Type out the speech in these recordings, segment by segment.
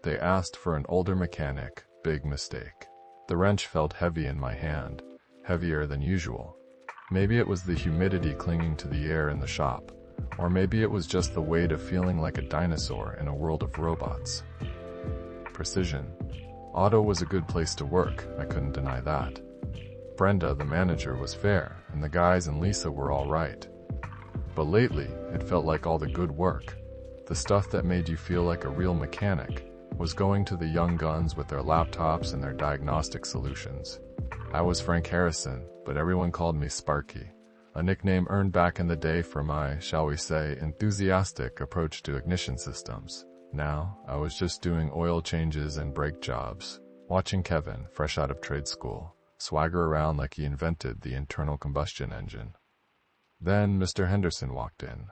They asked for an older mechanic. Big mistake. The wrench felt heavy in my hand, heavier than usual. Maybe it was the humidity clinging to the air in the shop, or maybe it was just the weight of feeling like a dinosaur in a world of robots. Precision. Auto was a good place to work, I couldn't deny that. Brenda, the manager, was fair, and the guys and Lisa were all right. But lately, it felt like all the good work, the stuff that made you feel like a real mechanic, was going to the young guns with their laptops and their diagnostic solutions. I was Frank Harrison, but everyone called me Sparky, a nickname earned back in the day for my, shall we say, enthusiastic approach to ignition systems. Now, I was just doing oil changes and brake jobs, watching Kevin, fresh out of trade school, swagger around like he invented the internal combustion engine. Then Mr. Henderson walked in.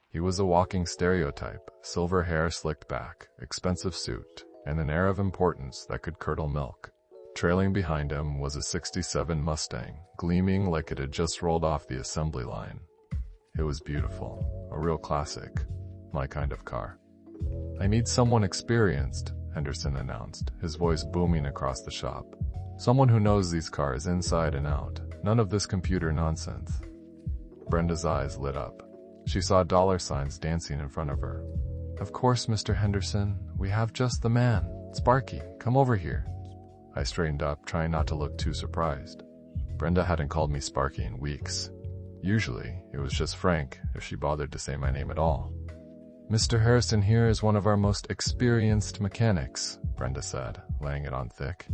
He was a walking stereotype, silver hair slicked back, expensive suit, and an air of importance that could curdle milk. Trailing behind him was a '67 Mustang, gleaming like it had just rolled off the assembly line. It was beautiful, a real classic, my kind of car. "I need someone experienced," Henderson announced, his voice booming across the shop. "Someone who knows these cars inside and out, none of this computer nonsense." Brenda's eyes lit up. She saw dollar signs dancing in front of her. "Of course, Mr. Henderson, we have just the man. Sparky, come over here." I straightened up, trying not to look too surprised. Brenda hadn't called me Sparky in weeks. Usually, it was just Frank, if she bothered to say my name at all. "Mr. Harrison here is one of our most experienced mechanics," Brenda said, laying it on thick.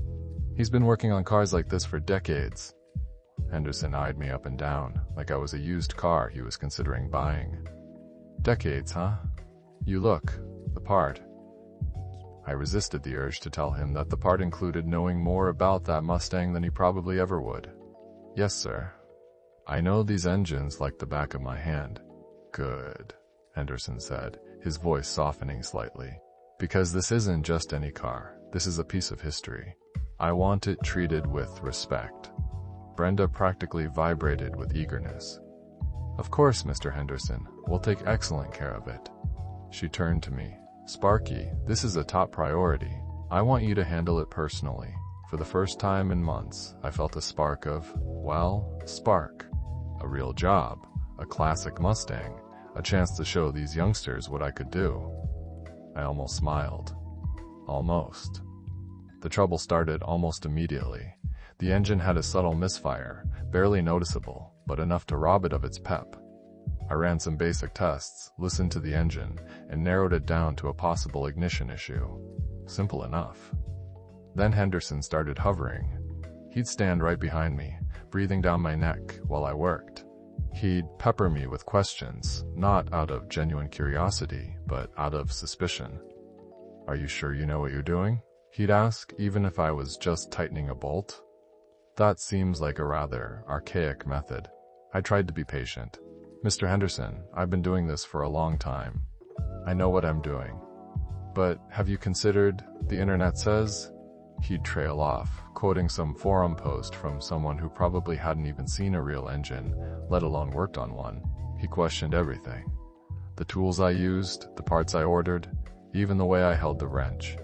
"He's been working on cars like this for decades." Henderson eyed me up and down, like I was a used car he was considering buying. "Decades, huh? You look the part." I resisted the urge to tell him that the part included knowing more about that Mustang than he probably ever would. "Yes, sir. I know these engines like the back of my hand." "Good," Henderson said, his voice softening slightly. "Because this isn't just any car. This is a piece of history. I want it treated with respect." Brenda practically vibrated with eagerness. "Of course, Mr. Henderson. We'll take excellent care of it." She turned to me. "Sparky, this is a top priority. I want you to handle it personally." For the first time in months, I felt a spark of, spark. A real job, a classic Mustang, a chance to show these youngsters what I could do. I almost smiled. Almost. The trouble started almost immediately. The engine had a subtle misfire, barely noticeable, but enough to rob it of its pep. I ran some basic tests, listened to the engine, and narrowed it down to a possible ignition issue. Simple enough. Then Henderson started hovering. He'd stand right behind me, breathing down my neck while I worked. He'd pepper me with questions, not out of genuine curiosity, but out of suspicion. "Are you sure you know what you're doing?" he'd ask, even if I was just tightening a bolt. That seems like a rather archaic method. I tried to be patient. "Mr. Henderson, I've been doing this for a long time. I know what I'm doing. But have you considered, the internet says?" He'd trail off, quoting some forum post from someone who probably hadn't even seen a real engine, let alone worked on one. He questioned everything. The tools I used, the parts I ordered, even the way I held the wrench.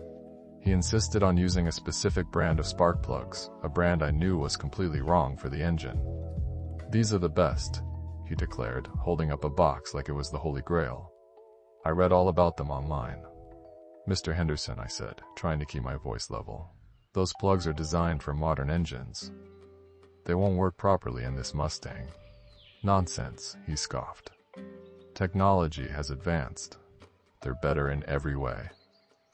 He insisted on using a specific brand of spark plugs, a brand I knew was completely wrong for the engine. "These are the best," he declared, holding up a box like it was the Holy Grail. "I read all about them online." "Mr. Henderson," I said, trying to keep my voice level, "those plugs are designed for modern engines. They won't work properly in this Mustang." "Nonsense," he scoffed. "Technology has advanced. They're better in every way."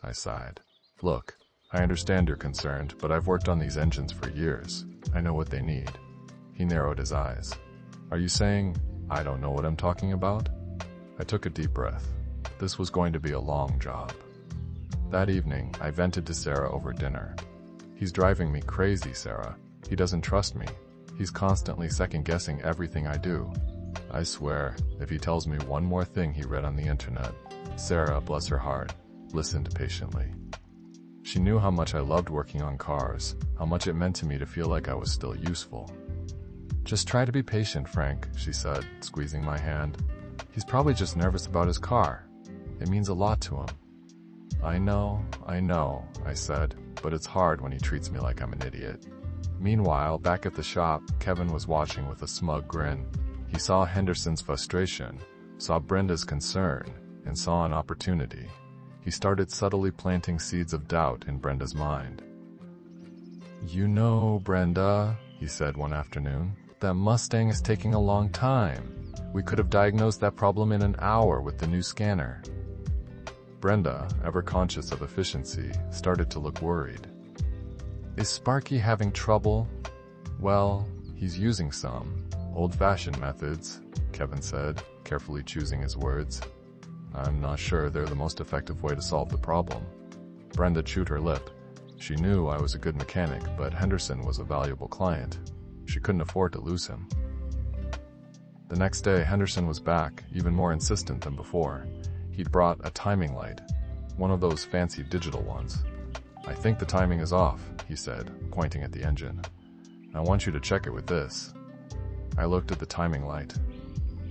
I sighed. "Look, I understand you're concerned, but I've worked on these engines for years. I know what they need." He narrowed his eyes. "Are you saying I don't know what I'm talking about?" I took a deep breath. This was going to be a long job. That evening, I vented to Sarah over dinner. "He's driving me crazy, Sarah. He doesn't trust me. He's constantly second-guessing everything I do. I swear, if he tells me one more thing he read on the internet." Sarah, bless her heart, listened patiently. She knew how much I loved working on cars, how much it meant to me to feel like I was still useful. "Just try to be patient, Frank," she said, squeezing my hand. "He's probably just nervous about his car. It means a lot to him." I know, I said, but it's hard when he treats me like I'm an idiot. Meanwhile, back at the shop, Kevin was watching with a smug grin. He saw Henderson's frustration, saw Brenda's concern, and saw an opportunity. He started subtly planting seeds of doubt in Brenda's mind. "You know, Brenda," he said one afternoon, "that Mustang is taking a long time. We could have diagnosed that problem in an hour with the new scanner." Brenda, ever conscious of efficiency, started to look worried. "Is Sparky having trouble?" "Well, he's using some old-fashioned methods," Kevin said, carefully choosing his words. "I'm not sure they're the most effective way to solve the problem." Brenda chewed her lip. She knew I was a good mechanic, but Henderson was a valuable client. She couldn't afford to lose him. The next day, Henderson was back, even more insistent than before. He'd brought a timing light, one of those fancy digital ones. "I think the timing is off," he said, pointing at the engine. "I want you to check it with this." I looked at the timing light.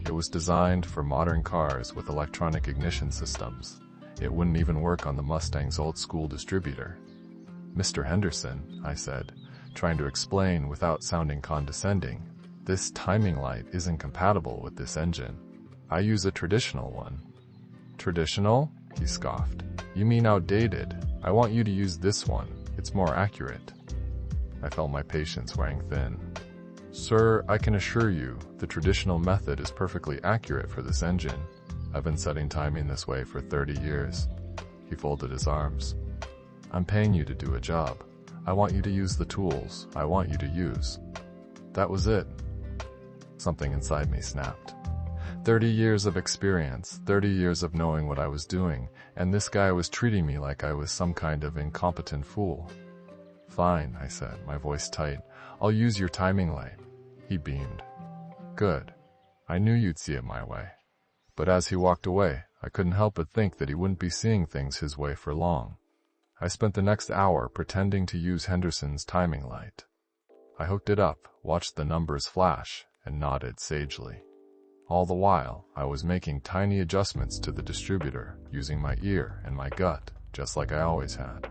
It was designed for modern cars with electronic ignition systems. It wouldn't even work on the Mustang's old-school distributor. "Mr. Henderson," I said, trying to explain without sounding condescending, "this timing light isn't compatible with this engine. I use a traditional one." "Traditional?" he scoffed. "You mean outdated? I want you to use this one. It's more accurate." I felt my patience wearing thin. "Sir, I can assure you, the traditional method is perfectly accurate for this engine. I've been setting timing this way for 30 years. He folded his arms. "I'm paying you to do a job. I want you to use the tools I want you to use." That was it. Something inside me snapped. 30 years of experience, 30 years of knowing what I was doing, and this guy was treating me like I was some kind of incompetent fool. "Fine," I said, my voice tight. "I'll use your timing light." He beamed. "Good. I knew you'd see it my way." But as he walked away, I couldn't help but think that he wouldn't be seeing things his way for long. I spent the next hour pretending to use Henderson's timing light. I hooked it up, watched the numbers flash, and nodded sagely. All the while, I was making tiny adjustments to the distributor, using my ear and my gut, just like I always had.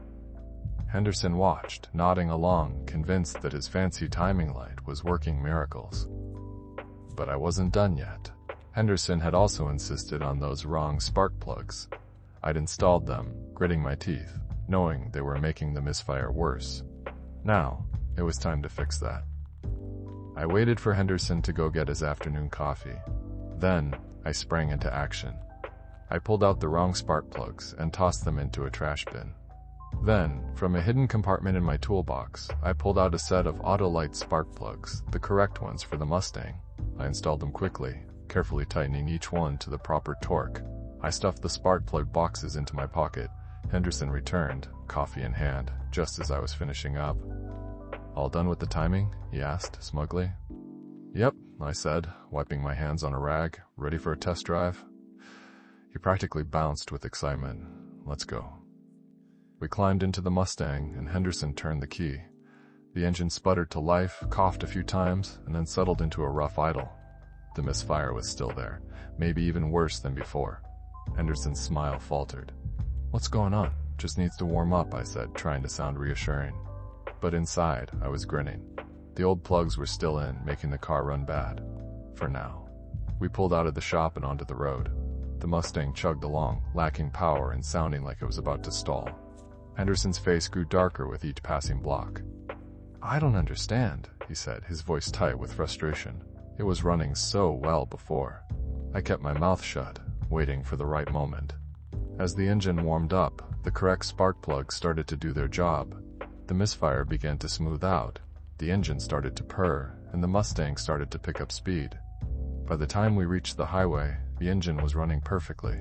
Henderson watched, nodding along, convinced that his fancy timing light was working miracles. But I wasn't done yet. Henderson had also insisted on those wrong spark plugs. I'd installed them, gritting my teeth, knowing they were making the misfire worse. Now, it was time to fix that. I waited for Henderson to go get his afternoon coffee. Then, I sprang into action. I pulled out the wrong spark plugs and tossed them into a trash bin. Then, from a hidden compartment in my toolbox, I pulled out a set of Autolite spark plugs, the correct ones for the Mustang. I installed them quickly, carefully tightening each one to the proper torque. I stuffed the spark plug boxes into my pocket. Henderson returned, coffee in hand, just as I was finishing up. "All done with the timing?" he asked, smugly. "Yep," I said, wiping my hands on a rag. "Ready for a test drive?" He practically bounced with excitement. "Let's go." We climbed into the Mustang, and Henderson turned the key. The engine sputtered to life, coughed a few times, and then settled into a rough idle. The misfire was still there, maybe even worse than before. Henderson's smile faltered. "What's going on?" "Just needs to warm up," I said, trying to sound reassuring. But inside, I was grinning. The old plugs were still in, making the car run bad. For now. We pulled out of the shop and onto the road. The Mustang chugged along, lacking power and sounding like it was about to stall. Henderson's face grew darker with each passing block. "I don't understand," he said, his voice tight with frustration. It was running so well before. I kept my mouth shut, waiting for the right moment. As the engine warmed up, the correct spark plugs started to do their job. The misfire began to smooth out. The engine started to purr, and the Mustang started to pick up speed. By the time we reached the highway, the engine was running perfectly.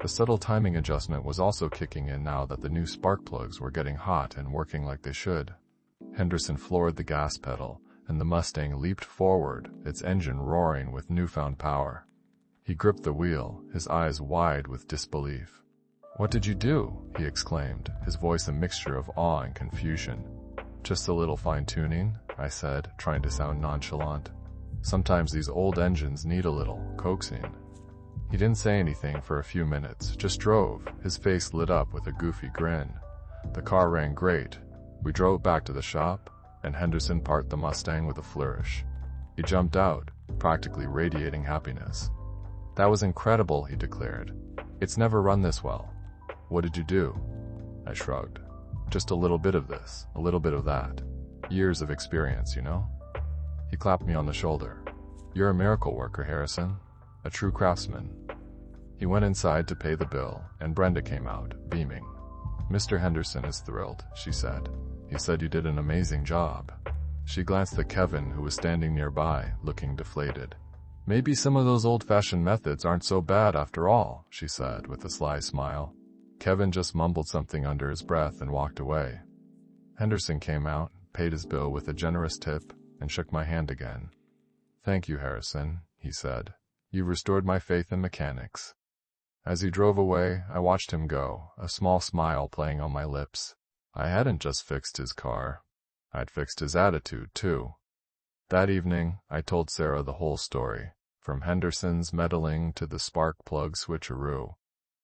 The subtle timing adjustment was also kicking in now that the new spark plugs were getting hot and working like they should. Henderson floored the gas pedal, and the Mustang leaped forward, its engine roaring with newfound power. He gripped the wheel, his eyes wide with disbelief. "What did you do?" he exclaimed, his voice a mixture of awe and confusion. "Just a little fine-tuning," I said, trying to sound nonchalant. "Sometimes these old engines need a little coaxing." He didn't say anything for a few minutes, just drove, his face lit up with a goofy grin. The car ran great. We drove back to the shop, and Henderson parked the Mustang with a flourish. He jumped out, practically radiating happiness. "That was incredible," he declared. "It's never run this well." "What did you do?" I shrugged. "Just a little bit of this, a little bit of that. Years of experience, you know?" He clapped me on the shoulder. "You're a miracle worker, Harrison. A true craftsman." He went inside to pay the bill, and Brenda came out, beaming. "Mr. Henderson is thrilled," she said. "He said you did an amazing job." She glanced at Kevin, who was standing nearby, looking deflated. "Maybe some of those old-fashioned methods aren't so bad after all," she said with a sly smile. Kevin just mumbled something under his breath and walked away. Henderson came out, paid his bill with a generous tip, and shook my hand again. "Thank you, Harrison," he said. "You've restored my faith in mechanics." As he drove away, I watched him go, a small smile playing on my lips. I hadn't just fixed his car. I'd fixed his attitude, too. That evening, I told Sarah the whole story, from Henderson's meddling to the spark plug switcheroo.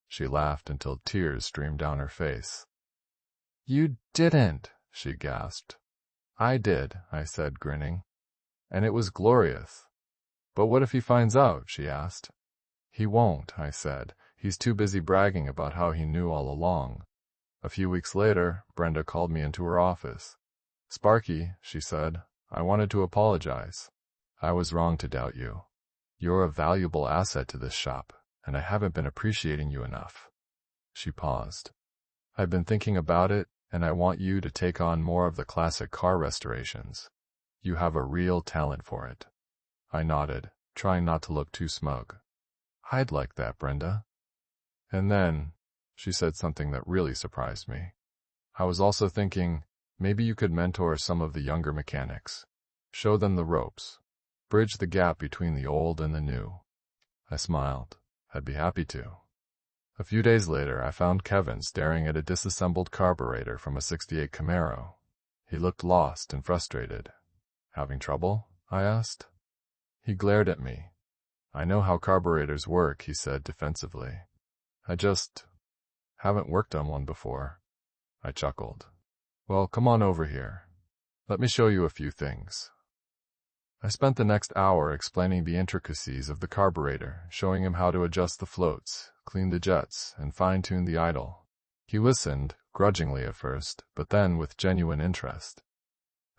She laughed until tears streamed down her face. "You didn't," she gasped. "I did," I said, grinning. "And it was glorious." "But what if he finds out?" she asked. "He won't," I said. "He's too busy bragging about how he knew all along." A few weeks later, Brenda called me into her office. "Sparky," she said, "I wanted to apologize. I was wrong to doubt you. You're a valuable asset to this shop, and I haven't been appreciating you enough." She paused. "I've been thinking about it, and I want you to take on more of the classic car restorations. You have a real talent for it." I nodded, trying not to look too smug. "I'd like that, Brenda." And then, she said something that really surprised me. "I was also thinking, maybe you could mentor some of the younger mechanics. Show them the ropes. Bridge the gap between the old and the new." I smiled. "I'd be happy to." A few days later, I found Kevin staring at a disassembled carburetor from a '68 Camaro. He looked lost and frustrated. "Having trouble?" I asked. He glared at me. "I know how carburetors work," he said defensively. "I just haven't worked on one before." I chuckled. "Well, come on over here. Let me show you a few things." I spent the next hour explaining the intricacies of the carburetor, showing him how to adjust the floats, clean the jets, and fine-tune the idle. He listened, grudgingly at first, but then with genuine interest.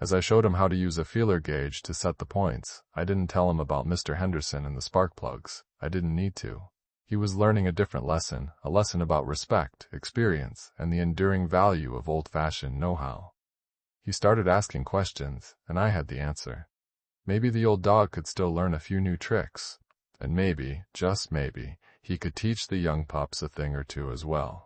As I showed him how to use a feeler gauge to set the points, I didn't tell him about Mr. Henderson and the spark plugs. I didn't need to. He was learning a different lesson, a lesson about respect, experience, and the enduring value of old-fashioned know-how. He started asking questions, and I had the answer. Maybe the old dog could still learn a few new tricks, and maybe, just maybe, he could teach the young pups a thing or two as well.